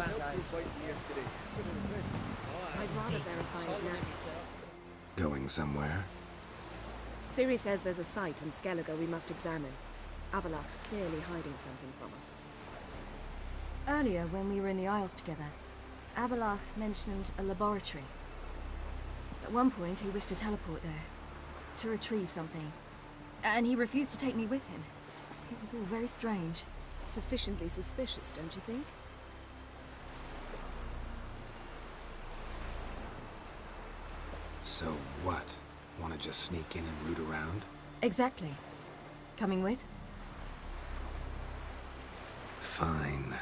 I'd rather verify it now. Going somewhere? Siri says there's a site in Skellige we must examine. Avalok's clearly hiding something from us. Earlier, when we were in the Isles together, Avalok mentioned a laboratory. At one point, he wished to teleport there, to retrieve something. And he refused to take me with him. It was all very strange. Sufficiently suspicious, don't you think? So what? Want to just sneak in and root around? Exactly. Coming with? Fine.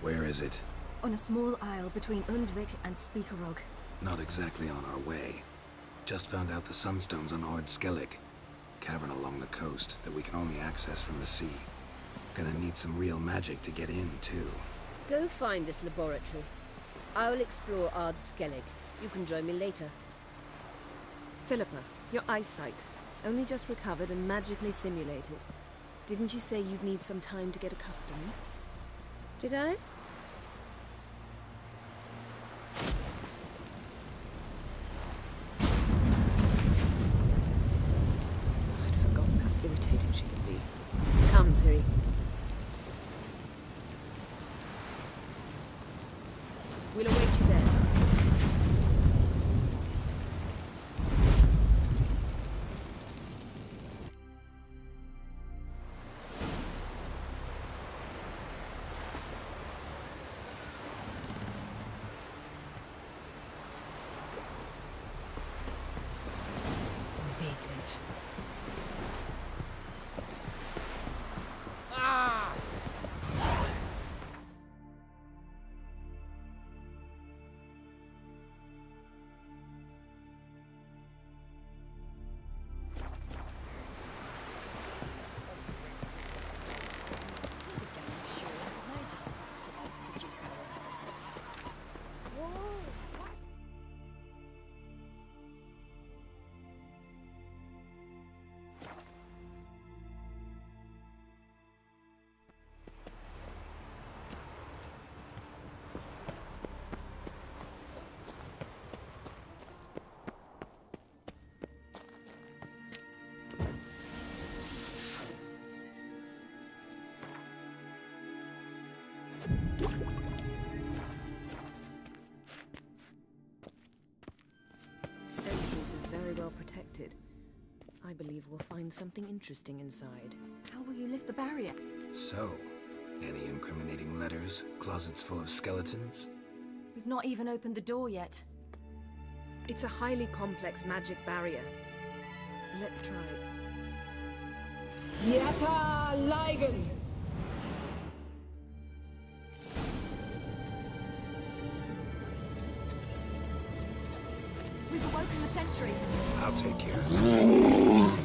Where is it? On a small isle between Undvik and Speakerog. Not exactly on our way. Just found out the sunstones on Ord Skellig. Cavern along the coast that we can only access from the sea. Gonna need some real magic to get in, too. Go find this laboratory. I will explore Ard Skellig. You can join me later. Philippa, your eyesight. Only just recovered and magically simulated. Didn't you say you'd need some time to get accustomed? Did I? I'd forgotten how irritating she could be. Come, Siri. We'll await you there. Vagrant. Entrance is very well protected. I believe we'll find something interesting inside. How will you lift the barrier? So, any incriminating letters? Closets full of skeletons? We've not even opened the door yet. It's a highly complex magic barrier. Let's try. Yata Ligen! We've awoken the sentry. I'll take care of that.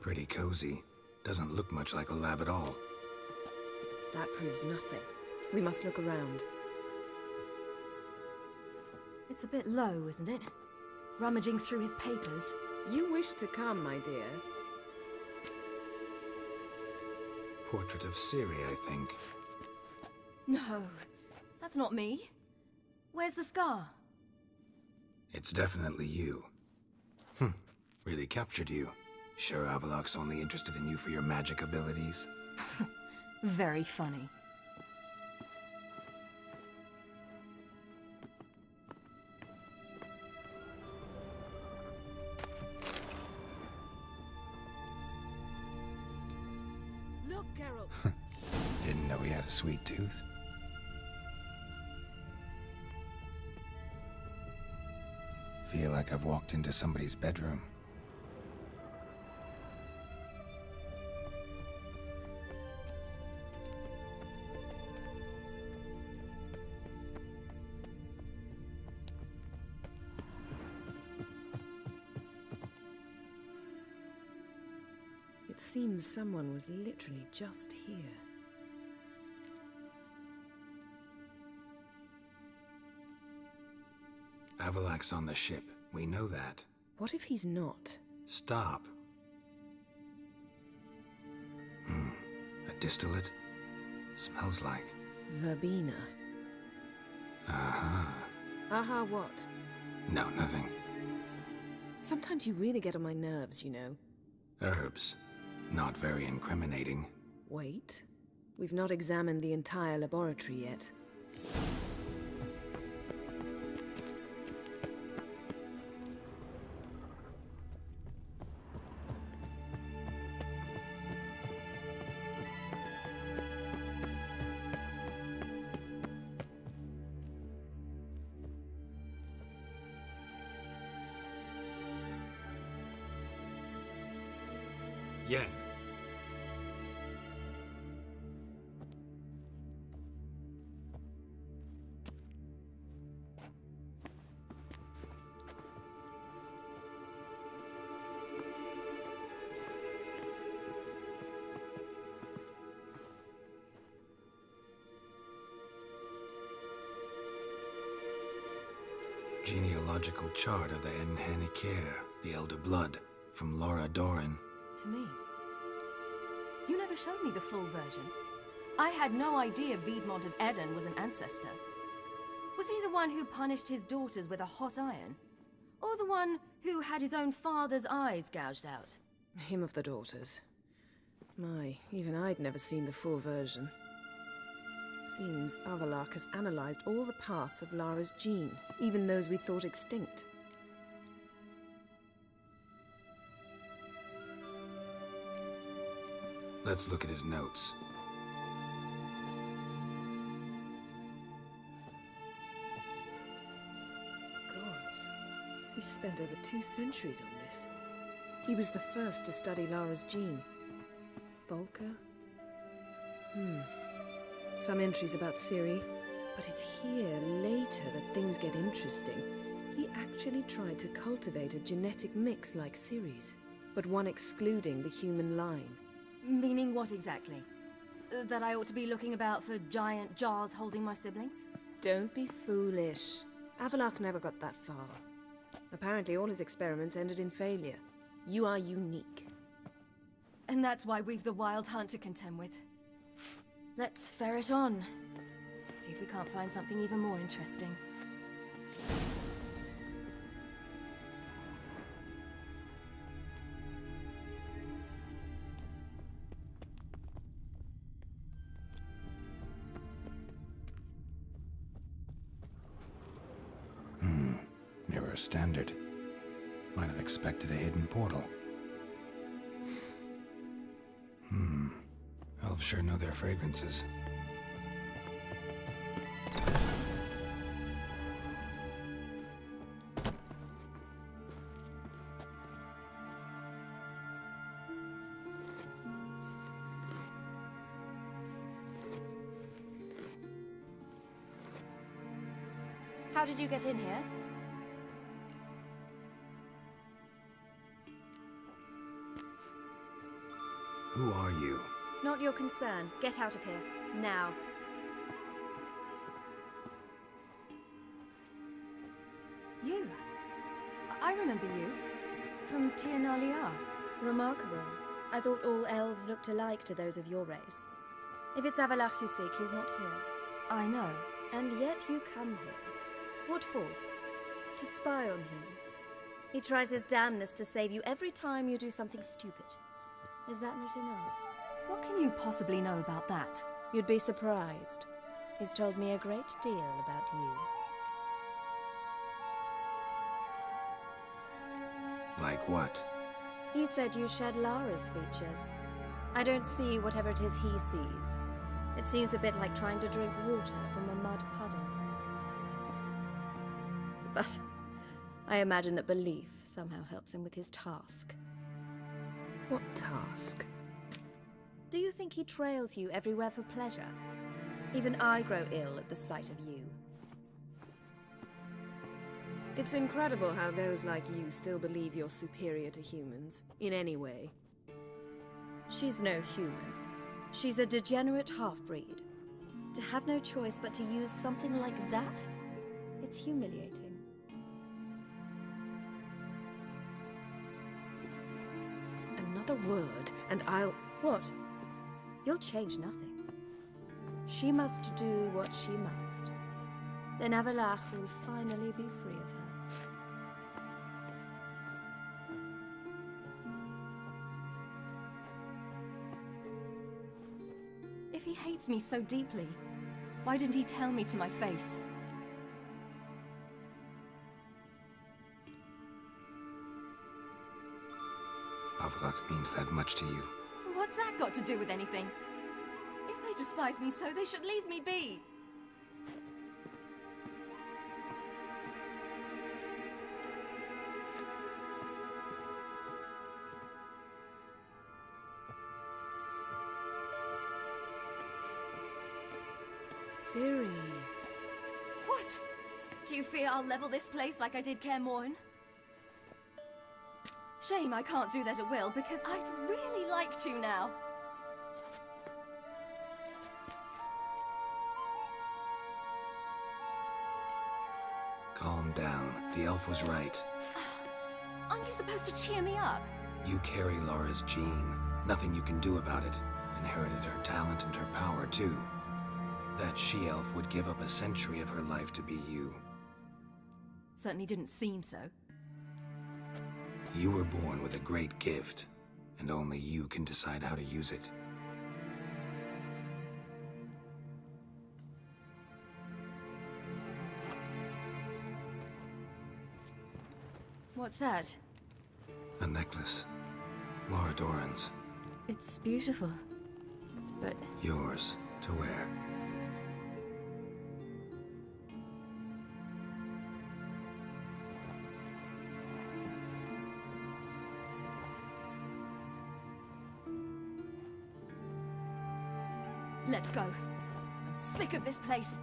Pretty cozy. Doesn't look much like a lab at all. That proves nothing. We must look around. It's a bit low, isn't it? Rummaging through his papers. You wish to come, my dear. Portrait of Siri, I think. No, that's not me. Where's the scar? It's definitely you. Really captured you. Sure Avalok's only interested in you for your magic abilities? Very funny. Look, Geralt! Didn't know he had a sweet tooth. Feel like I've walked into somebody's bedroom. It seems someone was literally just here. Avalok's on the ship. We know that. What if he's not? Stop. A distillate? Smells like... Verbena. Uh-huh. Aha, what? No, nothing. Sometimes you really get on my nerves, you know. Herbs. Not very incriminating. Wait. We've not examined the entire laboratory yet. Yen. Genealogical chart of the Enhanikir, the Elder Blood, from Laura Doran. To me. You never showed me the full version. I had no idea Viedmont of Eden was an ancestor. Was he the one who punished his daughters with a hot iron? Or the one who had his own father's eyes gouged out? Him of the daughters. My, even I'd never seen the full version. Seems Avalok has analyzed all the parts of Lara's gene, even those we thought extinct. Let's look at his notes. Gods, we spent over 2 centuries on this. He was the first to study Lara's gene. Volker? Some entries about Ciri, but it's here later that things get interesting. He actually tried to cultivate a genetic mix like Ciri's, but one excluding the human line. Meaning what exactly? That I ought to be looking about for giant jars holding my siblings? Don't be foolish. Avalok never got that far. Apparently all his experiments ended in failure. You are unique. And that's why we've the Wild Hunt to contend with. Let's ferret on. See if we can't find something even more interesting. Mirror standard. Might have expected a hidden portal. Elves sure know their fragrances. How did you get in here? Who are you? Not your concern. Get out of here. Now. You? I remember you. From Tir-na-Liar. Remarkable. I thought all elves looked alike to those of your race. If it's Avalok you seek, he's not here. I know. And yet you come here. What for? To spy on him. He tries his damnedest to save you every time you do something stupid. Is that not enough? What can you possibly know about that? You'd be surprised. He's told me a great deal about you. Like what? He said you shared Lara's features. I don't see whatever it is he sees. It seems a bit like trying to drink water from a mud puddle. But I imagine that belief somehow helps him with his task. What task? Do you think he trails you everywhere for pleasure? Even I grow ill at the sight of you. It's incredible how those like you still believe you're superior to humans, in any way. She's no human. She's a degenerate half-breed. To have no choice but to use something like that? It's humiliating. Another word, and I'll... What? You'll change nothing. She must do what she must. Then Avallac'h will finally be free of her. If he hates me so deeply, why didn't he tell me to my face? Avallac'h means that much to you. What's that got to do with anything? If they despise me so, they should leave me be. Ciri. What? Do you fear I'll level this place like I did Kaer Morhen? Shame I can't do that at will, because I'd really like to now. Calm down. The elf was right. Aren't you supposed to cheer me up? You carry Lara's gene. Nothing you can do about it. Inherited her talent and her power, too. That she-elf would give up a century of her life to be you. Certainly didn't seem so. You were born with a great gift, and only you can decide how to use it. What's that? A necklace. Lara Doran's. It's beautiful, but... Yours to wear. Let's go. I'm sick of this place.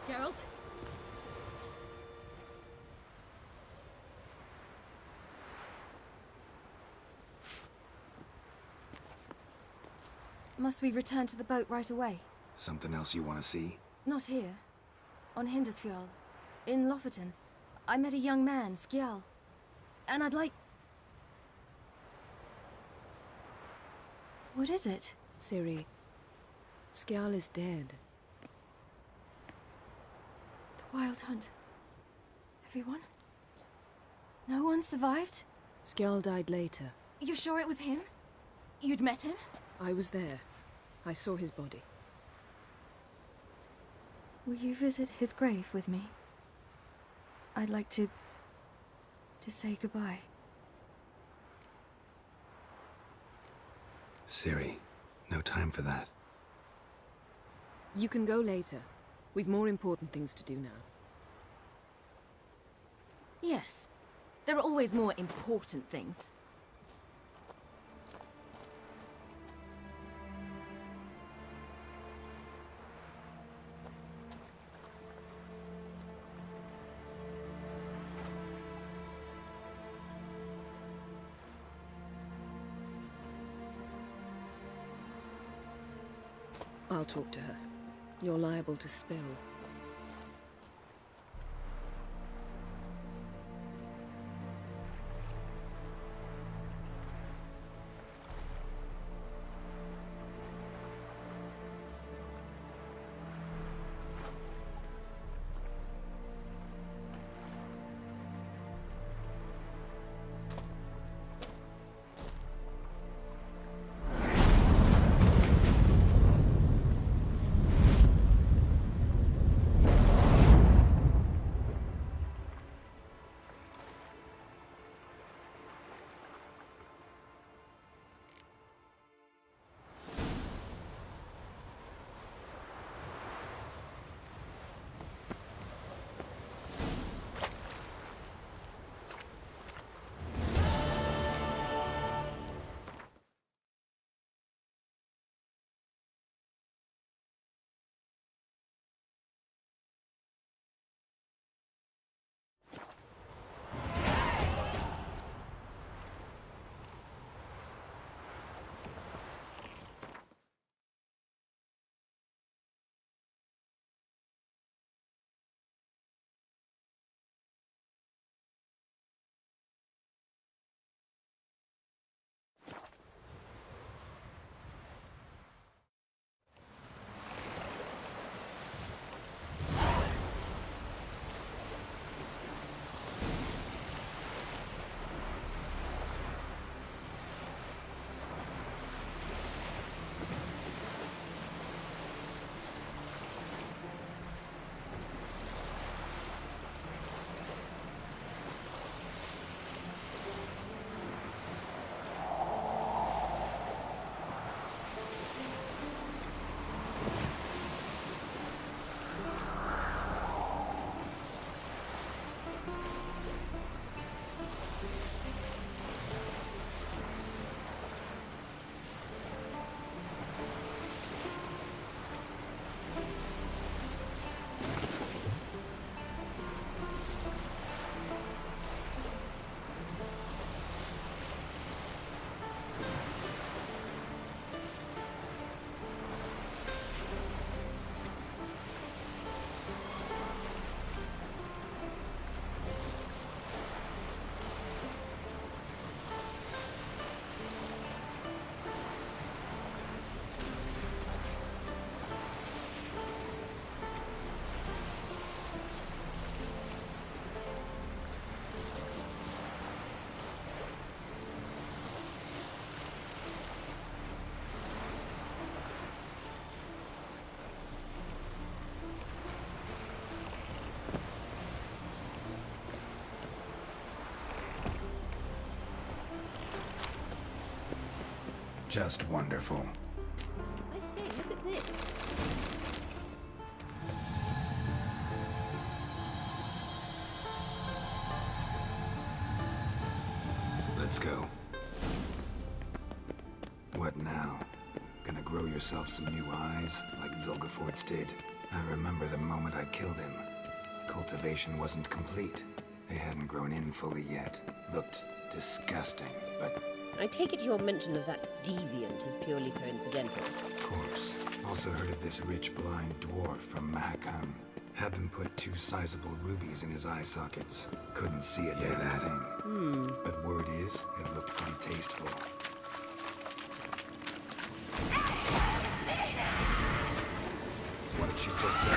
Geralt? Must we return to the boat right away? Something else you want to see? Not here. On Hindersfjall. In Lofoten. I met a young man, Skjal. And I'd like... What is it? Ciri, Skjal is dead. The Wild Hunt. Everyone? No one survived? Skjal died later. You sure it was him? You'd met him? I was there. I saw his body. Will you visit his grave with me? I'd like to say goodbye. Ciri, no time for that. You can go later. We've more important things to do now. Yes. There are always more important things. I'll talk to her. You're liable to spill. Just wonderful. I say, look at this. Let's go. What now? Gonna grow yourself some new eyes, like Vilgefortz did? I remember the moment I killed him. Cultivation wasn't complete. They hadn't grown in fully yet. Looked disgusting, but... I take it your mention of that deviant is purely coincidental. Of course. Also heard of this rich blind dwarf from Mahakam. Had them put 2 sizable rubies in his eye sockets. Couldn't see a damn thing. But word is, it looked pretty tasteful. What did she just say?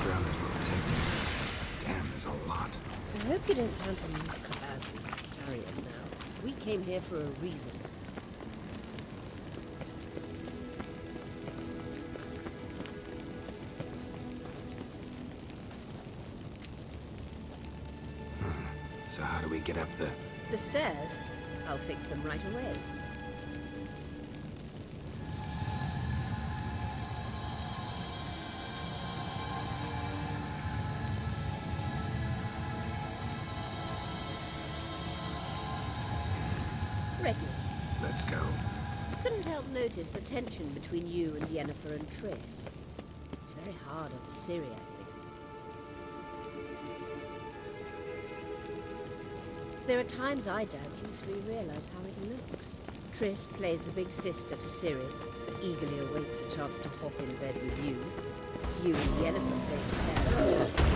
Drowners were protecting her. Damn, there's a lot. I hope you don't plan to knock Badly's carrion now. We came here for a reason. So how do we get up the... The stairs? I'll fix them right away. Ready. Let's go. couldn't help notice the tension between you and Yennefer and Triss. It's very hard on Ciri, I think. There are times I doubt you three realize how it looks. Triss plays the big sister to Ciri, and eagerly awaits a chance to hop in bed with you. You and Yennefer play the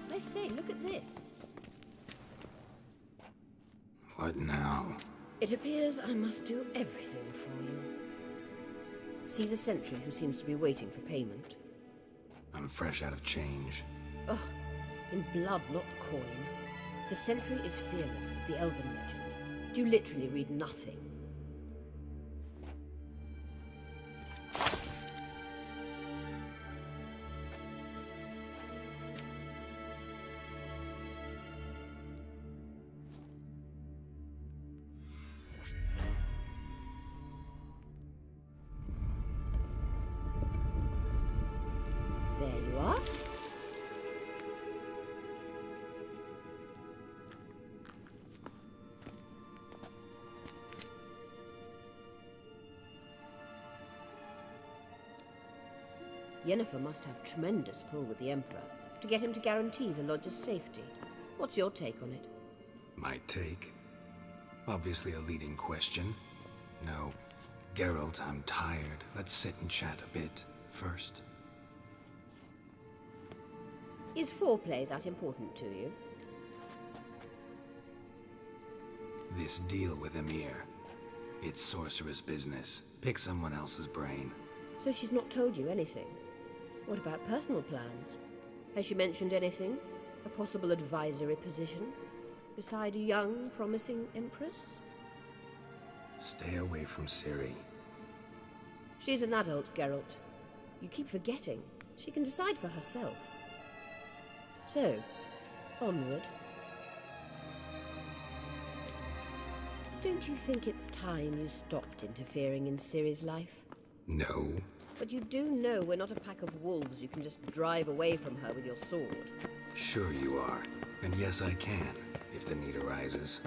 I say, look at this. What now? It appears I must do everything for you. See the sentry who seems to be waiting for payment? I'm fresh out of change. Ugh, in blood, not coin. The sentry is Fearless, the elven legend. You literally read nothing. There you are. Yennefer must have tremendous pull with the Emperor to get him to guarantee the lodge's safety. What's your take on it? My take? Obviously a leading question. No. Geralt, I'm tired. Let's sit and chat a bit first. Is foreplay that important to you? This deal with Emir. It's sorcerer's business. Pick someone else's brain. So she's not told you anything? What about personal plans? Has she mentioned anything? A possible advisory position? Beside a young, promising empress? Stay away from Ciri. She's an adult, Geralt. You keep forgetting. She can decide for herself. So, onward. Don't you think it's time you stopped interfering in Ciri's life? No. But you do know we're not a pack of wolves you can just drive away from her with your sword. Sure you are. And yes, I can, if the need arises.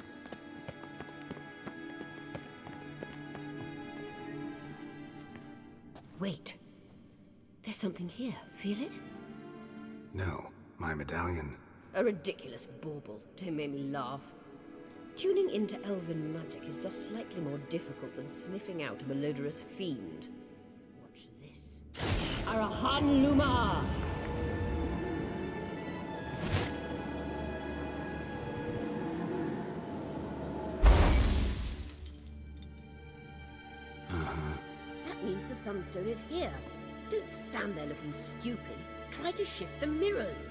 Wait. There's something here. Feel it? No. My medallion. A ridiculous bauble. Don't make me laugh. Tuning into elven magic is just slightly more difficult than sniffing out a malodorous fiend. Watch this. Arahan Luma! That means the Sunstone is here. Don't stand there looking stupid. Try to shift the mirrors.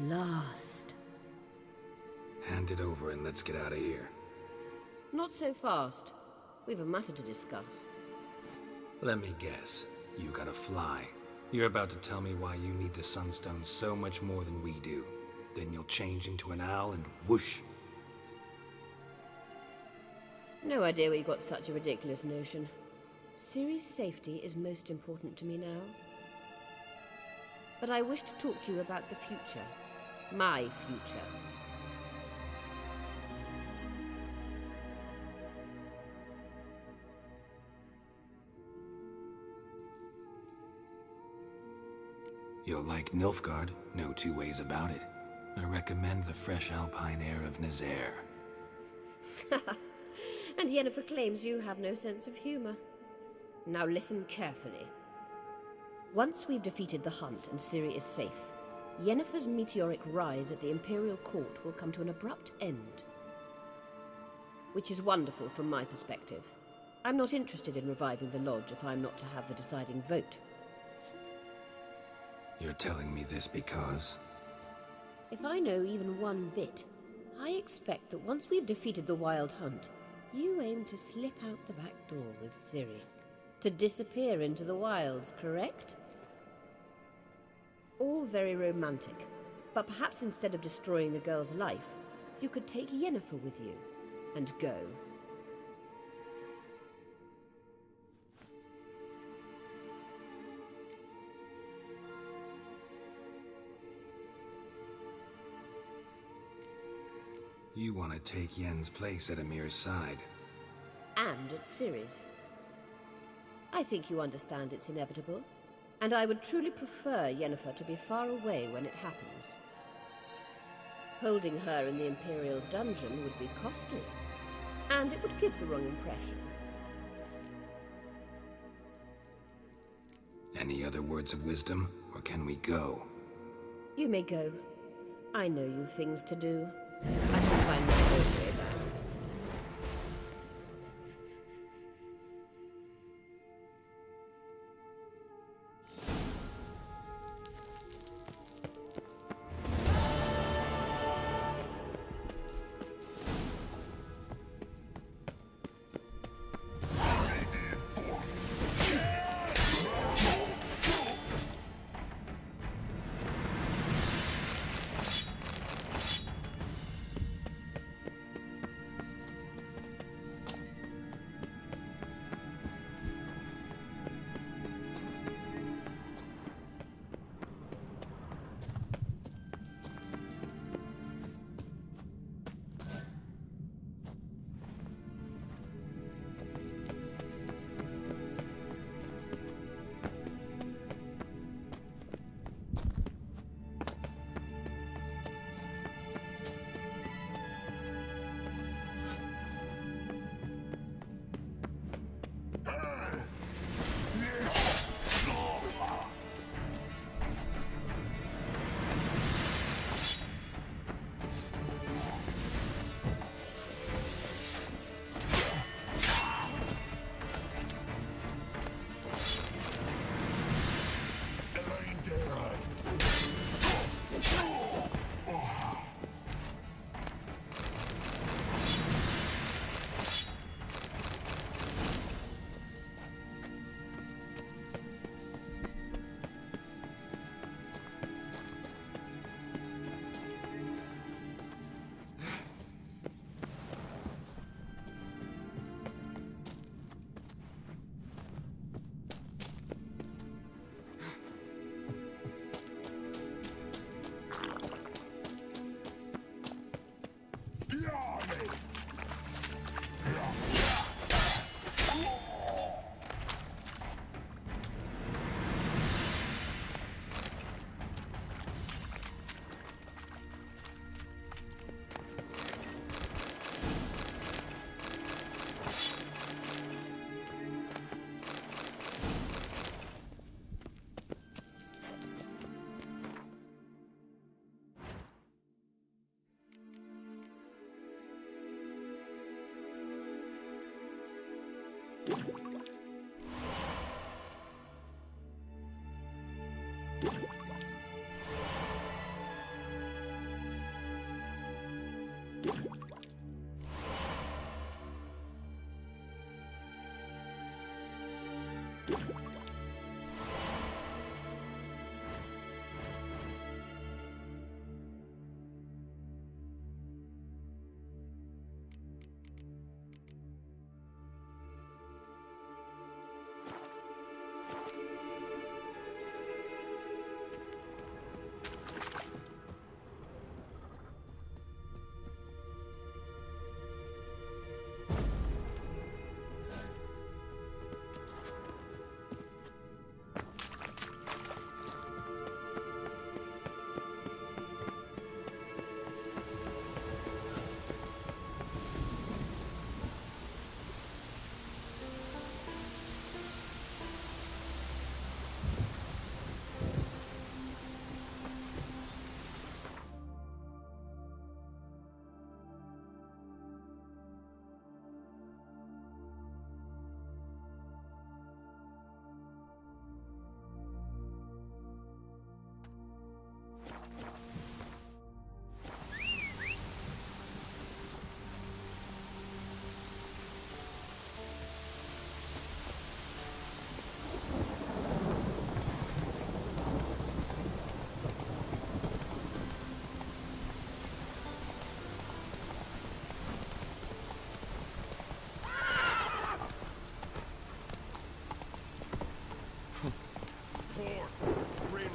last. Hand it over and let's get out of here. Not so fast. We've a matter to discuss. Let me guess. You gotta fly. You're about to tell me why you need the Sunstone so much more than we do. Then you'll change into an owl and whoosh. No idea where you got such a ridiculous notion. Ciri's safety is most important to me now. But I wish to talk to you about the future. My future. You'll like Nilfgaard, no two ways about it. I recommend the fresh alpine air of Nazaire. And Yennefer claims you have no sense of humor. Now listen carefully. Once we've defeated the hunt and Ciri is safe, Yennefer's meteoric rise at the Imperial Court will come to an abrupt end. Which is wonderful from my perspective. I'm not interested in reviving the Lodge if I'm not to have the deciding vote. You're telling me this because... If I know even one bit, I expect that once we've defeated the Wild Hunt, you aim to slip out the back door with Ciri. To disappear into the wilds, correct? All very romantic. But perhaps instead of destroying the girl's life, you could take Yennefer with you and go. You want to take Yen's place at Amir's side. And at Ciri's. I think you understand it's inevitable, and I would truly prefer Yennefer to be far away when it happens. Holding her in the Imperial dungeon would be costly, and it would give the wrong impression. Any other words of wisdom, or can we go? You may go. I know you've things to do. I can find my own way back.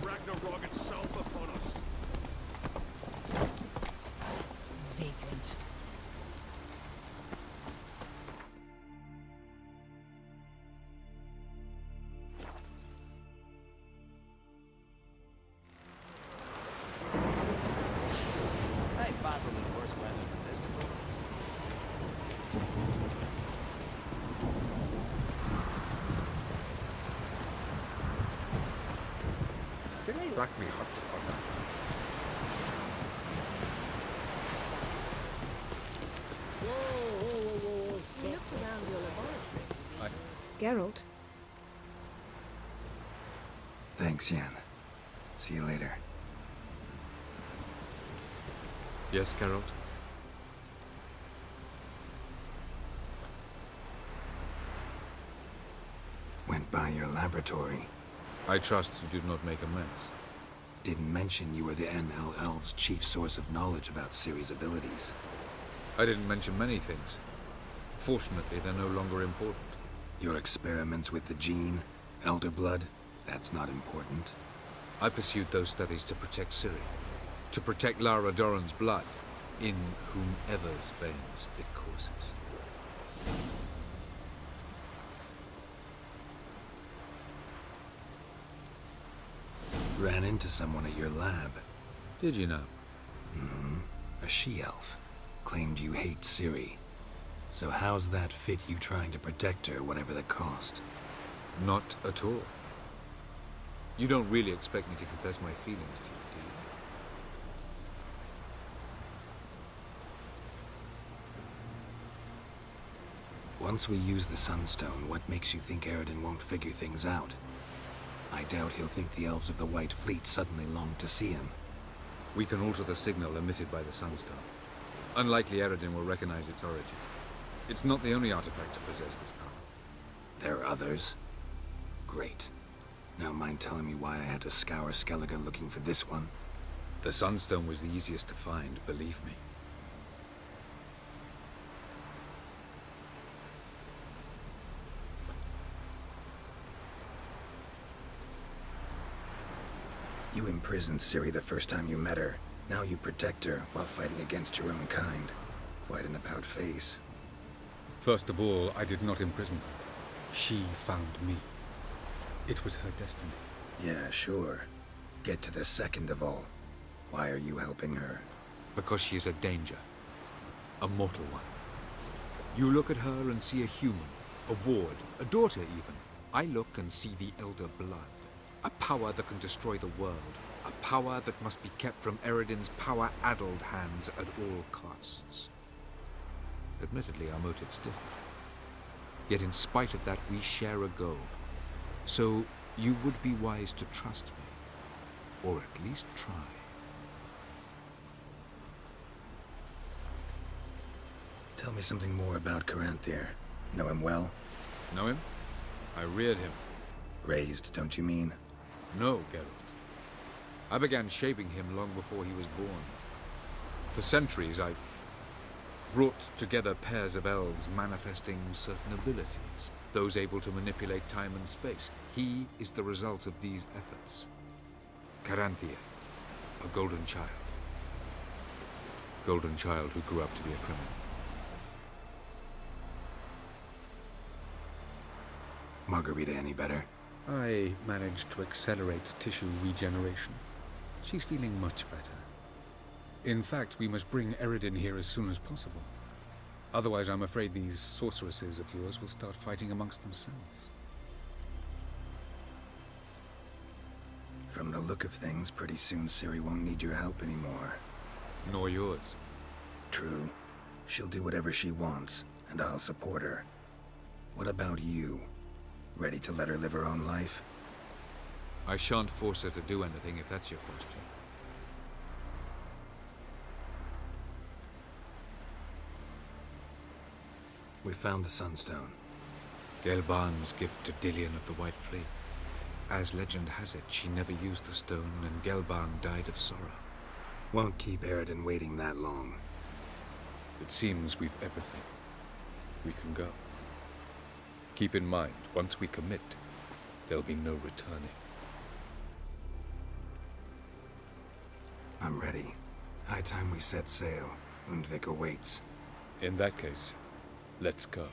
Ragnarok itself upon us. Vagrant. I ain't battled in worse weather than this. Did I lack me hot on that? We looked around your laboratory. Geralt, Thanks, Yen. See you later. Yes, Geralt? Went by your laboratory. I trust you did not make a mess. Didn't mention you were the NL Elves' chief source of knowledge about Ciri's abilities. I didn't mention many things. Fortunately, they're no longer important. Your experiments with the gene, Elder Blood, that's not important. I pursued those studies to protect Ciri. To protect Lara Doran's blood, in whomever's veins it courses. Ran into someone at your lab. Did you know? A she-elf. Claimed you hate Ciri. So how's that fit you trying to protect her, whatever the cost? Not at all. You don't really expect me to confess my feelings to you, do you? Once we use the Sunstone, what makes you think Eredin won't figure things out? I doubt he'll think the Elves of the White Fleet suddenly long to see him. We can alter the signal emitted by the Sunstone. Unlikely Eredin will recognize its origin. It's not the only artifact to possess this power. There are others? Great. Now mind telling me why I had to scour Skellige looking for this one? The Sunstone was the easiest to find, believe me. You imprisoned Ciri the first time you met her. Now you protect her while fighting against your own kind. Quite an about-face. First of all, I did not imprison her. She found me. It was her destiny. Yeah, sure. Get to the second of all. Why are you helping her? Because she is a danger. A mortal one. You look at her and see a human, a ward, a daughter even. I look and see the Elder Blood. A power that can destroy the world. A power that must be kept from Eredin's power-addled hands at all costs. Admittedly, our motives differ. Yet in spite of that, we share a goal. So, you would be wise to trust me. Or at least try. Tell me something more about Caranthir. Know him well? Know him? I reared him. Raised, don't you mean? No, Geralt. I began shaping him long before he was born. For centuries, I brought together pairs of elves manifesting certain abilities, those able to manipulate time and space. He is the result of these efforts. Caranthir, a golden child. Golden child who grew up to be a criminal. Margarita any better? I managed to accelerate tissue regeneration. She's feeling much better. In fact, we must bring Eredin here as soon as possible. Otherwise, I'm afraid these sorceresses of yours will start fighting amongst themselves. From the look of things, pretty soon Ciri won't need your help anymore. Nor yours. True. She'll do whatever she wants, and I'll support her. What about you? Ready to let her live her own life? I shan't force her to do anything if that's your question. We found the Sunstone. Gelban's gift to Dillion of the White Fleet. As legend has it, she never used the stone, and Gelban died of sorrow. Won't keep Eredin waiting that long. It seems we've everything. We can go. Keep in mind, once we commit, there'll be no returning. I'm ready. High time we set sail. Undvik awaits. In that case, let's go.